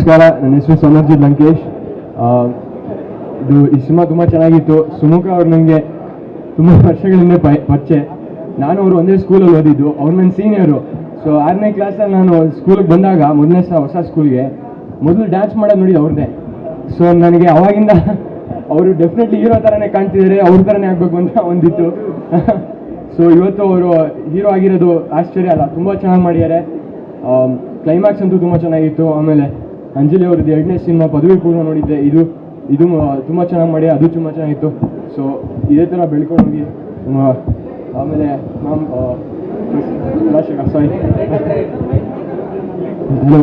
ನಮಸ್ಕಾರ, ನನ್ನ ಹೆಸರು ಸಮರ್ಜಿತ್ ಲಂಕೇಶ್. ಈ ಸಿನಿಮಾ ತುಂಬ ಚೆನ್ನಾಗಿತ್ತು. ಸುಮುಖ ಅವ್ರು ನನಗೆ ತುಂಬ ವರ್ಷಗಳಿಂದ ಪರಿಚಯ. ನಾನು ಅವರು ಒಂದೇ ಸ್ಕೂಲಲ್ಲಿ ಓದಿದ್ದು. ಅವ್ರು ನನ್ನ ಸೀನಿಯರು. ಸೊ 6ನೇ ಕ್ಲಾಸಲ್ಲಿ ನಾನು ಸ್ಕೂಲಿಗೆ ಬಂದಾಗ, ಮೊದಲನೇ ಹೊಸ ಸ್ಕೂಲ್ಗೆ ಮೊದಲು ಡ್ಯಾನ್ಸ್ ಮಾಡೋದು ನೋಡಿದ್ದು ಅವ್ರದ್ದೇ. ಸೊ ನನಗೆ ಅವಾಗಿಂದ ಅವರು ಡೆಫಿನೆಟ್ಲಿ ಹೀರೋ ಥರನೇ ಕಾಣ್ತಿದ್ದಾರೆ, ಅವ್ರ ಥರನೇ ಆಗಬೇಕು ಅಂತ ಒಂದಿತ್ತು. ಸೊ ಇವತ್ತು ಅವರು ಹೀರೋ ಆಗಿರೋದು ಆಶ್ಚರ್ಯ ಅಲ್ಲ, ತುಂಬ ಚೆನ್ನಾಗಿ ಮಾಡಿದ್ದಾರೆ. ಕ್ಲೈಮ್ಯಾಕ್ಸ್ ಅಂತೂ ತುಂಬ ಚೆನ್ನಾಗಿತ್ತು. ಆಮೇಲೆ ಅಂಜಲಿ ಅವ್ರದ್ದು 2ನೇ ಸಿನಿಮಾ ಪದವಿ ಪೂರ್ವ ನೋಡಿದ್ದೆ, ಇದು ತುಂಬ ಚೆನ್ನಾಗಿ ಮಾಡಿ, ಅದು ತುಂಬ ಚೆನ್ನಾಗಿತ್ತು. ಸೊ ಇದೇ ಥರ ಬೆಳ್ಕೊಂಡು ಹೋಗಿ. ಆಮೇಲೆ ಮ್ಯಾಮ್ ಸಾರಿ ಹಲೋ,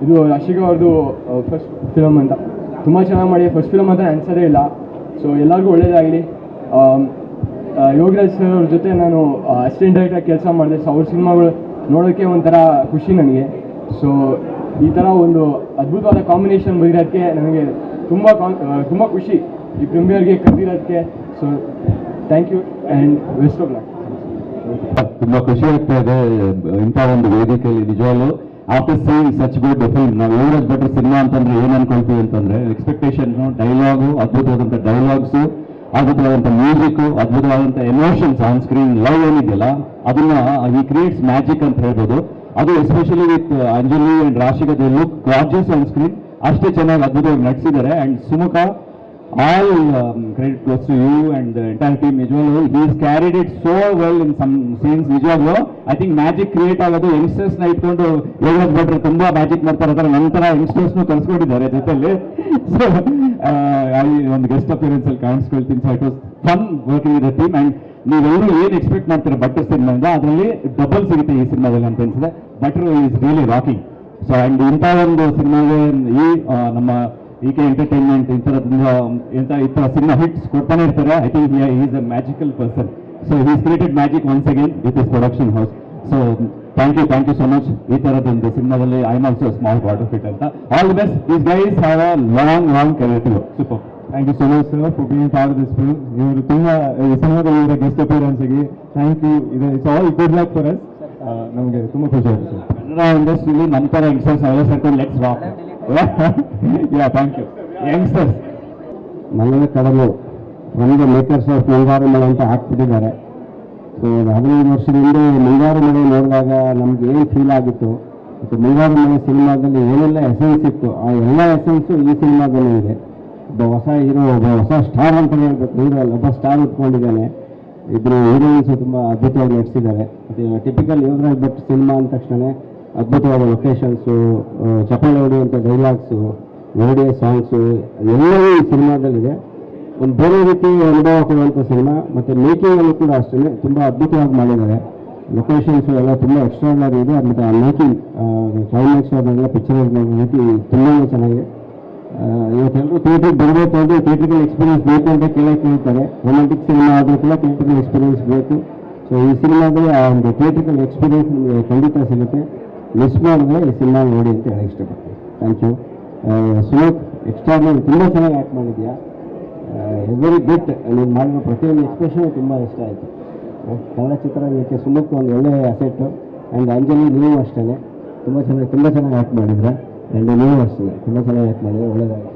ಇದು ರಾಶಿಕಾ ಅವ್ರದ್ದು ಫಸ್ಟ್ ಫಿಲಮ್ ಅಂತ, ತುಂಬ ಚೆನ್ನಾಗಿ ಮಾಡಿ. ಫಸ್ಟ್ ಫಿಲಮ್ ಅಂತ ಅನ್ಸೋದೇ ಇಲ್ಲ. ಸೊ ಎಲ್ಲರಿಗೂ ಒಳ್ಳೇದಾಗಲಿ. ಯೋಗರಾಜ್ ಸರ್ ಅವ್ರ ಜೊತೆ ನಾನು ಅಸಿಸ್ಟೆಂಟ್ ಡೈರೆಕ್ಟಾಗಿ ಕೆಲಸ ಮಾಡಿದೆ. ಸೊ ಅವ್ರ ಸಿನಿಮಾಗಳು ನೋಡೋಕ್ಕೆ ಒಂಥರ ಖುಷಿ ನನಗೆ. ಸೊ ಈ ಥರ ಒಂದು ಅದ್ಭುತವಾದ ಕಾಂಬಿನೇಷನ್ ಬಂದಿರೋದಕ್ಕೆ ನನಗೆ ತುಂಬ ಖುಷಿ, ಈ ಪ್ರೀಮಿಯರ್ಗೆ ಕರೆದಿರೋದಕ್ಕೆ. So thank you and best of luck. ತುಂಬ ಖುಷಿ ಆಗ್ತಾ ಇದೆ ಇಂಥ ಒಂದು ವೇದಿಕೆಯಲ್ಲಿ. ನಿಜವಾಗ್ಲೂ after seeing such good film, ನಾವು ಯೋಗರಾಜ್ ಭಟ್ರ ಸಿನಿಮಾ ಅಂತಂದ್ರೆ ಏನು ಅನ್ಕೊಳ್ತೀವಿ ಅಂತಂದ್ರೆ ಎಕ್ಸ್ಪೆಕ್ಟೇಷನ್ನು, ಡೈಲಾಗು, ಅದ್ಭುತವಾದಂಥ ಡೈಲಾಗ್ಸು, ಅದ್ಭುತವಾದಂಥ ಮ್ಯೂಸಿಕ್ಕು, ಅದ್ಭುತವಾದಂಥ ಎಮೋಷನ್ಸ್ ಆನ್ ಸ್ಕ್ರೀನ್, ಲವ್ ಏನಿದೆಯಲ್ಲ ಅದನ್ನ ಈ ಕ್ರಿಯೇಟ್ಸ್ ಮ್ಯಾಜಿಕ್ ಅಂತ ಹೇಳ್ಬೋದು. ಅದು especially with Anjali and Rashika, they look gorgeous on screen. ಅಷ್ಟೇ ಚೆನ್ನಾಗಿ ಅದ್ಭುತವಾಗಿ ನಟಿಸಿದ್ದಾರೆ. And Sumukha, all credit goes to you and the entire team. ನಿಜವಾಗ್ಲೂ he has carried it so well in some scenes. ನಿಜವಾಗ್ಲೂ ಐ ಥಿಂಕ್ ಮ್ಯಾಜಿಕ್ ಕ್ರಿಯೇಟ್ ಆಗೋದು youngsters ನ ಇಟ್ಕೊಂಡು ಯೋಗರಾಜ್ ಭಟ್ರು ತುಂಬಾ ಮ್ಯಾಜಿಕ್ ಮಾಡ್ತಾರೆ. ನಂತರ ಯಂಗ್ಸ್ಟರ್ಸ್ ನು ಕಲ್ಸ್ಕೊಂಡಿದ್ದಾರೆ ಜೊತೆಲಿ. ಸೊ ಒಂದು ಗೆಸ್ಟ್ ಅಪಿಯರೆನ್ಸ್ ಅಲ್ಲಿ ಕಾಣಿಸ್ಕೊಳ್ತೀನಿ. So it was fun working with the team. And ನೀವೆಲ್ಲರೂ ಏನು ಎಕ್ಸ್ಪೆಕ್ಟ್ ಮಾಡ್ತೀರಾ ಭಟ್ರ ಸಿನಿಮಾಯಿಂದ, ಅದರಲ್ಲಿ ಡಬಲ್ ಸಿಗುತ್ತೆ ಈ ಸಿನಿಮಾದಲ್ಲಿ ಅಂತ ಅನ್ಸಿದೆ. ಭಟ್ರು is really rocking. So and ಇಂಥ ಒಂದು ಸಿನಿಮಾಗೆ ಈ ನಮ್ಮ EK ಎಂಟರ್ಟೈನ್ಮೆಂಟ್ ಈ ಥರ ಸಿನಿಮಾ ಹಿಟ್ಸ್ ಕೊಡ್ತಾನೆ ಇರ್ತಾರೆ. I think he is a magical person. So he is created magic once again with his production house. So thank you so much. ಈ ಥರದೊಂದು ಸಿನಿಮಾದಲ್ಲಿ I am also small part of it ಅಂತ. All the best. These guys have a long career to go. Super. Thank you so much sir for being part of this film. ಇವರು ತುಂಬ ಈ ಸಿನಿಮಾದಲ್ಲಿ ಇವರ guest ಅಪಿಯರೆನ್ಸ್ಗೆ thank you. It's all good luck for us. ನಮಗೆ ತುಂಬ ಖುಷಿ ಆಗುತ್ತೆ ಸರ್. ಕನ್ನಡ ಇಂಡಸ್ಟ್ರಿಲಿ ನಂತರ ಯಂಗ್ಸ್ಟರ್ಸ್ ಎಲ್ಲ ಸೇರ್ಕೊಂಡು let's rock. Yeah thank you youngsters. ಮನೆಯ ಕಡಲು ನಮಗೆ ಮೇಕರ್ಸ್ ಆಫ್ ಮುಂಗಾರು ಮಳೆ ಅಂತ ಹಾಕ್ಬಿಟ್ಟಿದ್ದಾರೆ. ಸೊ 15 ವರ್ಷದ ಹಿಂದೆ ಮುಂಗಾರು ಮಳೆ ನೋಡಿದಾಗ ನಮ್ಗೆ ಏನು ಫೀಲ್ ಆಗಿತ್ತು, ಮತ್ತು ಮುಂಗಾರು ಮಳೆ ಸಿನಿಮಾದಲ್ಲಿ ಏನೆಲ್ಲ ಎಸೆನ್ಸ್ ಇತ್ತು, ಆ ಎಲ್ಲ ಎಸೆನ್ಸು ಈ ಸಿನಿಮಾದಲ್ಲಿ ಇದೆ. ಒಬ್ಬ ಹೊಸ ಹೀರೋ, ಒಬ್ಬ ಹೊಸ ಸ್ಟಾರ್ ಅಂತಲೇ ಹೇಳ್ಬೇಕು. ಹೀರೋ ಅಲ್ಲ, ಒಬ್ಬ ಸ್ಟಾರ್ ಉಟ್ಕೊಂಡಿದ್ದಾನೆ. ಇಬ್ಬರು ಹೀರೋಯಿನ್ಸು ತುಂಬ ಅದ್ಭುತವಾಗಿ ನಟಿಸಿದ್ದಾರೆ. ಮತ್ತು ಟಿಪಿಕಲ್ ಯೋಗರಾಜ್ ಭಟ್ ಸಿನಿಮಾ ಅಂದ ತಕ್ಷಣ ಅದ್ಭುತವಾದ ಲೊಕೇಶನ್ಸು, ಚಪ್ಪಾಳೆ ಹೊಡೆಯುವಂಥ ಡೈಲಾಗ್ಸು, ಮೆಲೋಡಿಯ ಸಾಂಗ್ಸು ಎಲ್ಲವೂ ಈ ಸಿನಿಮಾದಲ್ಲಿದೆ. ಒಂದು ಬೇರೆ ರೀತಿ ಅನುಭವ ಕೊಡುವಂಥ ಸಿನಿಮಾ. ಮತ್ತು ಮೇಕಿಂಗಲ್ಲೂ ಕೂಡ ಅಷ್ಟೇ ತುಂಬ ಅದ್ಭುತವಾಗಿ ಮಾಡಿದ್ದಾರೆ. ಲೊಕೇಶನ್ಸು ಎಲ್ಲ ತುಂಬ ಎಕ್ಸ್ಟ್ರಾರ್ಡಿನರಿ ಇದೆ. ಮತ್ತು ಆ ಮೇಕಿಂಗ್ ಕ್ಲೈಮ್ಯಾಕ್ಸ್ ಅದನ್ನೆಲ್ಲ ಪಿಕ್ಚರ್ ರೀತಿ ತುಂಬಾ ಚೆನ್ನಾಗಿದೆ. ಇವತ್ತೆಲ್ಲರೂ ಥಿಯೇಟ್ರಿಗೆ ಬರಬೇಕು ಅಂದರೆ ಥಿಯೇಟ್ರಿಕಲ್ ಎಕ್ಸ್ಪೀರಿಯನ್ಸ್ ಬೇಕು ಅಂತ ಕೇಳ್ತಾರೆ. ರೊಮ್ಯಾಂಟಿಕ್ ಸಿನಿಮಾ ಆದರೂ ಕೂಡ ಥಿಯೇಟ್ರಿಕಲ್ ಎಕ್ಸ್ಪೀರಿಯನ್ಸ್ ಬೇಕು. ಸೊ ಈ ಸಿನಿಮಾದಲ್ಲಿ ಆ ಒಂದು ಥಿಯೇಟ್ರಿಕಲ್ ಎಕ್ಸ್ಪೀರಿಯನ್ಸ್ ನಿಮಗೆ ಖಂಡಿತ ಸಿಗುತ್ತೆ. ಮಿಸ್ ಮಾಡಿದ್ರೆ ಈ ಸಿನಿಮಾ ನೋಡಿ ಅಂತ ಹೇಳಿ ಇಷ್ಟಪಡ್ತೀನಿ. Thank you. ಸುಮುಖ್ ಎಕ್ಸ್ಟ್ರಾರ್ಡಿನರಿ, ತುಂಬ ಚೆನ್ನಾಗಿ ಆ್ಯಕ್ಟ್ ಮಾಡಿದ್ಯಾ. Very good. ನೀನು ಮಾಡಿರೋ ಪ್ರತಿಯೊಂದು ಎಕ್ಸ್ಪ್ರೆಷನ್ ತುಂಬ ಇಷ್ಟ ಆಯಿತು. ಕನ್ನಡ ಚಿತ್ರರಂಗಕ್ಕೆ ಸುಮುಖ್ ಒಂದು ಒಳ್ಳೆಯ ಅಸೆಟ್ಟು. ಆ್ಯಂಡ್ ಅಂಜಲಿ ನೀವು ಅಷ್ಟೇ ತುಂಬ ಚೆನ್ನಾಗಿ ಆ್ಯಕ್ಟ್ ಮಾಡಿದ್ರೆ. ಆ್ಯಂಡ್ ನೀವು ಅಷ್ಟೇ ತುಂಬ ಚೆನ್ನಾಗಿ ಆ್ಯಕ್ಟ್ ಮಾಡಿದ್ರೆ. ಒಳ್ಳೆಯದಾಗಿದೆ.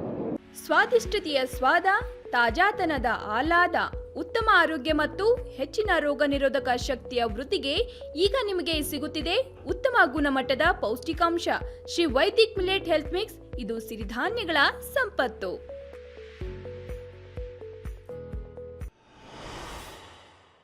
ಸ್ವಾದಿಷ್ಟತೆಯ ಸ್ವಾದ, ತಾಜಾತನದ ಆಹ್ಲಾದ, ಉತ್ತಮ ಆರೋಗ್ಯ ಮತ್ತು ಹೆಚ್ಚಿನ ರೋಗ ನಿರೋಧಕ ಶಕ್ತಿಯ ವೃದ್ಧಿಗೆ ಈಗ ನಿಮಗೆ ಸಿಗುತ್ತಿದೆ ಉತ್ತಮ ಗುಣಮಟ್ಟದ ಪೌಷ್ಟಿಕಾಂಶ. Shri Vaidik millet health mix. ಇದು ಸಿರಿಧಾನ್ಯಗಳ ಸಂಪತ್ತು.